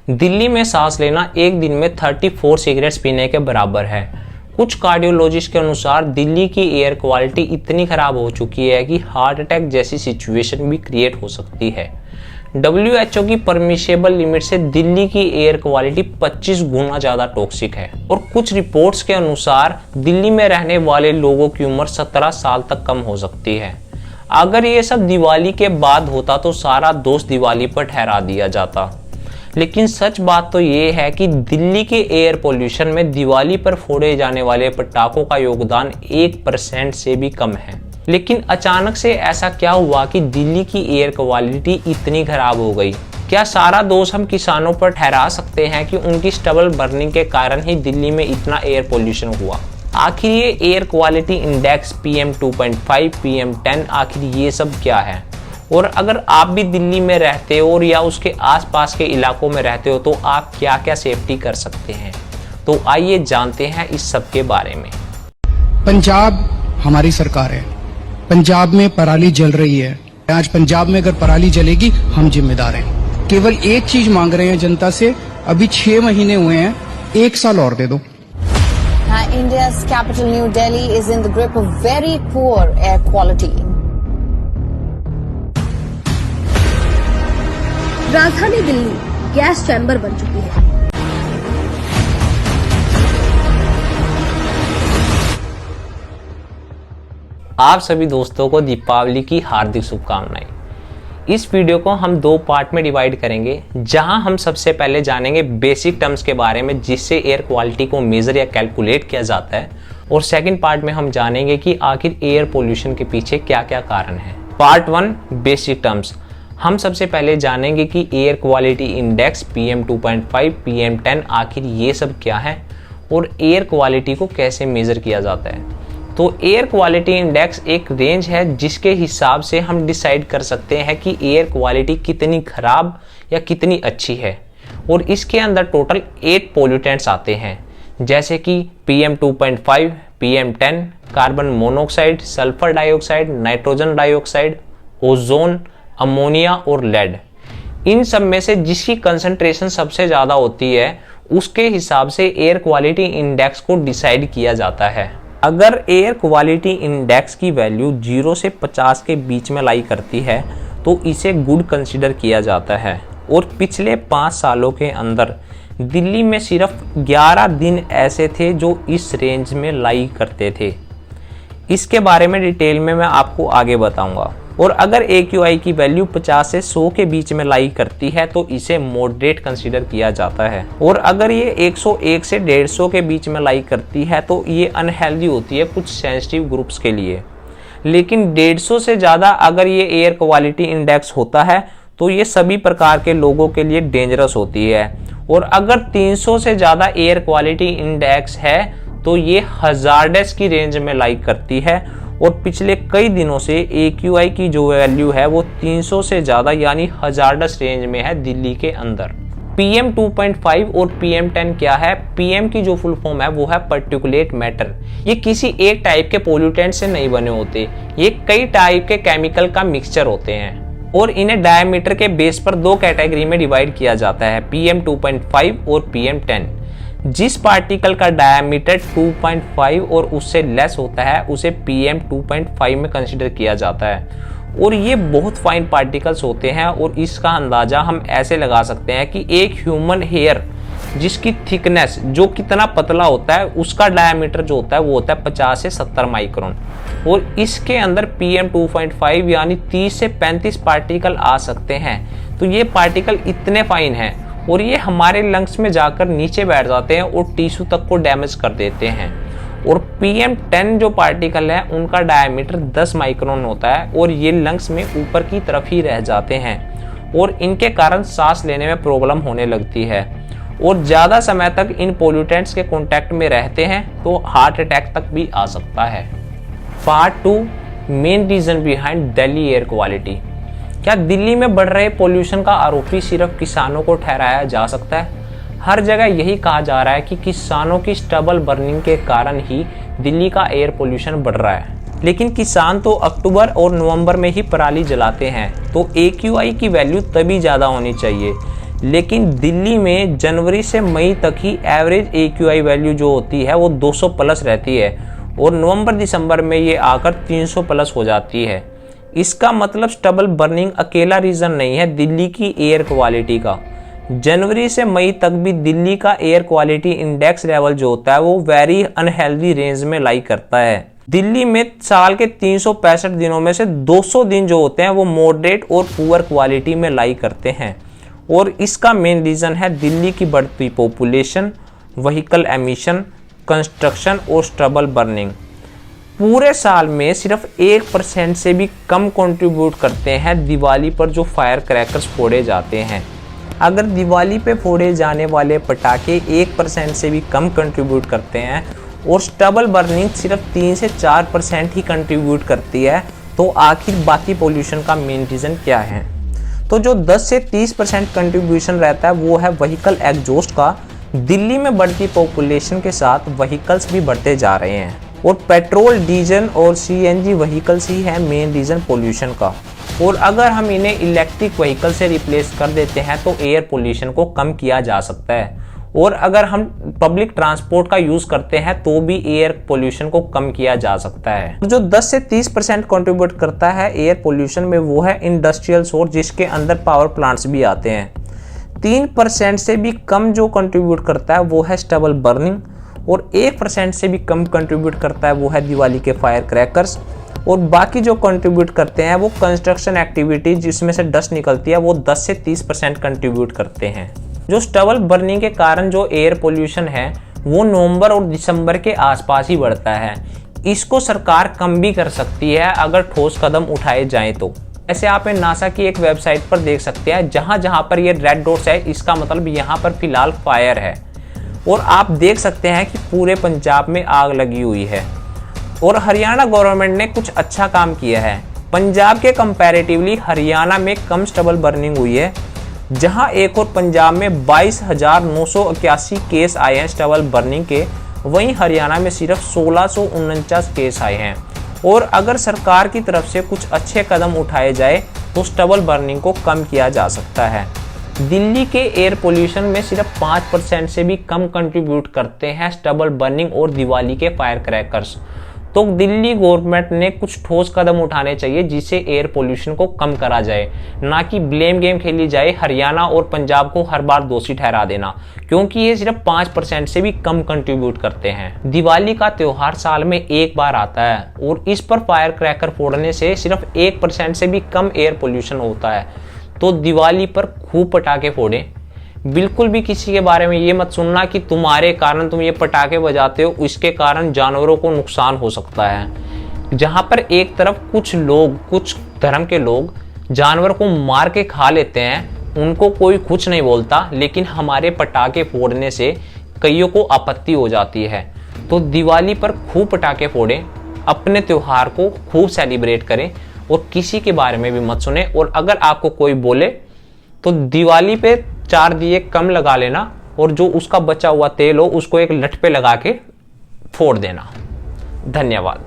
दिल्ली में सांस लेना एक दिन में 34 सिगरेट्स पीने के बराबर है। कुछ कार्डियोलॉजिस्ट के अनुसार दिल्ली की एयर क्वालिटी इतनी खराब हो चुकी है कि हार्ट अटैक जैसी सिचुएशन भी क्रिएट हो सकती है। WHO की परमिशेबल लिमिट से दिल्ली की एयर क्वालिटी 25 गुना ज़्यादा टॉक्सिक है और कुछ रिपोर्ट्स के अनुसार दिल्ली में रहने वाले लोगों की उम्र 17 साल तक कम हो सकती है। अगर ये सब दिवाली के बाद होता तो सारा दोष दिवाली पर ठहरा दिया जाता, लेकिन सच बात तो ये है कि दिल्ली के एयर पोल्यूशन में दिवाली पर फोड़े जाने वाले पटाखों का योगदान 1% से भी कम है। लेकिन अचानक से ऐसा क्या हुआ कि दिल्ली की एयर क्वालिटी इतनी खराब हो गई? क्या सारा दोष हम किसानों पर ठहरा सकते हैं कि उनकी स्टबल बर्निंग के कारण ही दिल्ली में इतना एयर पोल्यूशन हुआ? आखिर ये air quality index PM2.5, PM10 आखिर ये सब क्या है? और अगर आप भी दिल्ली में रहते हो या उसके आसपास के इलाकों में रहते हो तो आप क्या क्या सेफ्टी कर सकते हैं? तो आइए जानते हैं इस सब के बारे में। पंजाब हमारी सरकार है, पंजाब में पराली जल रही है। आज पंजाब में अगर पराली जलेगी हम जिम्मेदार हैं। केवल एक चीज मांग रहे हैं जनता से, अभी 6 महीने हुए हैं, 1 साल और दे दो। India's capital New Delhi is in the grip of very poor air quality. राजधानी दिल्ली गैस चैम्बर बन चुकी है। आप सभी दोस्तों को दीपावली की हार्दिक शुभकामनाएं। इस वीडियो को हम 2 पार्ट में डिवाइड करेंगे, जहां हम सबसे पहले जानेंगे बेसिक टर्म्स के बारे में जिससे एयर क्वालिटी को मेजर या कैलकुलेट किया जाता है, और सेकंड पार्ट में हम जानेंगे कि आखिर एयर पोल्यूशन के पीछे क्या क्या कारण है। Part 1 basic terms. हम सबसे पहले जानेंगे कि air quality index PM2.5, PM10 आखिर ये सब क्या है और एयर क्वालिटी को कैसे मेजर किया जाता है। तो एयर क्वालिटी इंडेक्स एक रेंज है जिसके हिसाब से हम डिसाइड कर सकते हैं कि एयर क्वालिटी कितनी खराब या कितनी अच्छी है, और इसके अंदर टोटल 8 पोल्यूटेंट्स आते हैं, जैसे कि PM2.5, PM10, carbon monoxide, sulphur dioxide, nitrogen dioxide, ozone, ammonia और लेड। इन सब में से जिसकी कंसंट्रेशन सबसे ज़्यादा होती है उसके हिसाब से एयर क्वालिटी इंडेक्स को डिसाइड किया जाता है। अगर एयर क्वालिटी इंडेक्स की वैल्यू 0 से 50 के बीच में लाई करती है तो इसे गुड कंसीडर किया जाता है, और पिछले 5 सालों के अंदर दिल्ली में सिर्फ 11 दिन ऐसे थे जो इस रेंज में लाई करते थे। इसके बारे में डिटेल में मैं आपको आगे बताऊंगा। और अगर AQI की वैल्यू 50 से 100 के बीच में लाई करती है तो इसे मॉडरेट कंसीडर किया जाता है, और अगर ये 101 से 150 के बीच में लाई करती है तो ये अनहेल्दी होती है कुछ सेंसिटिव ग्रुप्स के लिए। लेकिन 150 से ज़्यादा अगर ये एयर क्वालिटी इंडेक्स होता है तो ये सभी प्रकार के लोगों के लिए डेंजरस होती है, और अगर 300 से ज़्यादा एयर क्वालिटी इंडेक्स है तो ये हजार्डस की रेंज में लाई करती है, और पिछले कई दिनों से AQI की जो वैल्यू है वो 300 से ज़्यादा यानी हजार्डस रेंज में है दिल्ली के अंदर। PM2.5 और PM10 क्या है? PM की जो फुल फॉर्म है वो है पार्टिकुलेट मैटर। ये किसी एक टाइप के पोल्यूटेंट से नहीं बने होते, ये कई टाइप के केमिकल का मिक्सचर होते हैं, और इन्हें डायमीटर के बेस पर 2 कैटेगरी में डिवाइड किया जाता है, PM2.5 और PM10। जिस पार्टिकल का डायमीटर 2.5 और उससे लेस होता है उसे PM2.5 में कंसीडर किया जाता है, और ये बहुत फाइन पार्टिकल्स होते हैं, और इसका अंदाज़ा हम ऐसे लगा सकते हैं कि एक ह्यूमन हेयर जिसकी थिकनेस जो कितना पतला होता है उसका डायमीटर जो होता है वो होता है 50 से 70 माइक्रोन, और इसके अंदर PM2.5 यानी 30 से 35 पार्टिकल आ सकते हैं। तो ये पार्टिकल इतने फाइन हैं और ये हमारे लंग्स में जाकर नीचे बैठ जाते हैं और टिश्यू तक को डैमेज कर देते हैं। और PM10 जो पार्टिकल है उनका डायमीटर 10 माइक्रोन होता है, और ये लंग्स में ऊपर की तरफ ही रह जाते हैं, और इनके कारण सांस लेने में प्रॉब्लम होने लगती है, और ज़्यादा समय तक इन पोल्यूटेंट्स के कांटेक्ट में रहते हैं तो हार्ट अटैक तक भी आ सकता है। Part 2 main reason behind Delhi air quality. क्या दिल्ली में बढ़ रहे पोल्यूशन का आरोपी सिर्फ किसानों को ठहराया जा सकता है? हर जगह यही कहा जा रहा है कि किसानों की स्टबल बर्निंग के कारण ही दिल्ली का एयर पोल्यूशन बढ़ रहा है, लेकिन किसान तो अक्टूबर और नवंबर में ही पराली जलाते हैं, तो AQI की वैल्यू तभी ज़्यादा होनी चाहिए लेकिन दिल्ली में जनवरी से मई तक ही एवरेज AQI वैल्यू जो होती है वो 200 प्लस रहती है और नवंबर दिसंबर में ये आकर 300 प्लस हो जाती है। इसका मतलब स्टबल बर्निंग अकेला रीज़न नहीं है दिल्ली की एयर क्वालिटी का। जनवरी से मई तक भी दिल्ली का एयर क्वालिटी इंडेक्स लेवल जो होता है वो वेरी अनहेल्दी रेंज में लाई करता है। दिल्ली में साल के 365 दिनों में से 200 दिन जो होते हैं वो मॉडरेट और पुअर क्वालिटी में लाई करते हैं और इसका मेन रीज़न है दिल्ली की बढ़ती पॉपुलेशन, व्हीकल एमिशन, कंस्ट्रक्शन और स्टबल बर्निंग। पूरे साल में सिर्फ 1% से भी कम कंट्रीब्यूट करते हैं दिवाली पर जो फायर क्रैकर्स फोड़े जाते हैं। अगर दिवाली पे फोड़े जाने वाले पटाखे 1% से भी कम कंट्रीब्यूट करते हैं और स्टबल बर्निंग सिर्फ 3 से 4% ही कंट्रीब्यूट करती है, तो आखिर बाकी पोल्यूशन का मेन रीज़न क्या है? तो जो 10 से 30% कंट्रीब्यूशन रहता है वो है व्हीकल एग्जॉस्ट का। दिल्ली में बढ़ती पॉपुलेशन के साथ व्हीकल्स भी बढ़ते जा रहे हैं और पेट्रोल, डीजल और CNG व्हीकल्स ही है मेन रीज़न पोल्यूशन का। और अगर हम इन्हें इलेक्ट्रिक व्हीकल से रिप्लेस कर देते हैं तो एयर पोल्यूशन को कम किया जा सकता है। और अगर हम पब्लिक ट्रांसपोर्ट का यूज़ करते हैं तो भी एयर पोल्यूशन को कम किया जा सकता है। जो 10 से 30% कंट्रीब्यूट करता है एयर पोल्यूशन में वो है इंडस्ट्रियल सोर्स, जिसके अंदर पावर प्लांट्स भी आते हैं। 3% से भी कम जो कंट्रीब्यूट करता है वो है स्टबल बर्निंग और 1% से भी कम कंट्रीब्यूट करता है वो है दिवाली के फायर क्रैकर्स। और बाकी जो कंट्रीब्यूट करते हैं वो कंस्ट्रक्शन एक्टिविटीज जिसमें से डस्ट निकलती है वो 10 से 30% कंट्रीब्यूट करते हैं। जो स्टबल बर्निंग के कारण जो एयर पोल्यूशन है वो नवंबर और दिसंबर के आसपास ही बढ़ता है। इसको सरकार कम भी कर सकती है अगर ठोस कदम उठाए जाएं तो। ऐसे आप नासा की एक वेबसाइट पर देख सकते हैं जहां पर ये रेड डॉट्स है, इसका मतलब यहाँ पर फिलहाल फायर है। और आप देख सकते हैं कि पूरे पंजाब में आग लगी हुई है। और हरियाणा गवर्नमेंट ने कुछ अच्छा काम किया है। पंजाब के कंपैरेटिवली हरियाणा में कम स्टबल बर्निंग हुई है। जहां एक और पंजाब में 22,981 केस आए हैं स्टबल बर्निंग के, वहीं हरियाणा में सिर्फ 1649 केस आए हैं। और अगर सरकार की तरफ से कुछ अच्छे कदम उठाए जाए तो स्टबल बर्निंग को कम किया जा सकता है। दिल्ली के एयर पोल्यूशन में सिर्फ 5% से भी कम कंट्रीब्यूट करते हैं स्टबल बर्निंग और दिवाली के फायर क्रैकर्स। तो दिल्ली गवर्नमेंट ने कुछ ठोस कदम उठाने चाहिए जिससे एयर पोल्यूशन को कम करा जाए, ना कि ब्लेम गेम खेली जाए हरियाणा और पंजाब को हर बार दोषी ठहरा देना, क्योंकि ये सिर्फ 5% से भी कम कंट्रीब्यूट करते हैं। दिवाली का त्योहार साल में एक बार आता है और इस पर फायर क्रैकर फोड़ने से सिर्फ 1% से भी कम एयर पोल्यूशन होता है। तो दिवाली पर खूब पटाखे फोड़ें। बिल्कुल भी किसी के बारे में ये मत सुनना कि तुम्हारे कारण तुम ये पटाखे बजाते हो, इसके कारण जानवरों को नुकसान हो सकता है। जहाँ पर एक तरफ कुछ लोग, कुछ धर्म के लोग जानवर को मार के खा लेते हैं, उनको कोई कुछ नहीं बोलता, लेकिन हमारे पटाखे फोड़ने से कईयों को आपत्ति हो जाती है। तो दिवाली पर खूब पटाखे फोड़ें, अपने त्योहार को खूब सेलिब्रेट करें और किसी के बारे में भी मत सुने। और अगर आपको कोई बोले तो दिवाली पे 4 दिए कम लगा लेना और जो उसका बचा हुआ तेल हो उसको एक लठ पे लगा के फोड़ देना। धन्यवाद।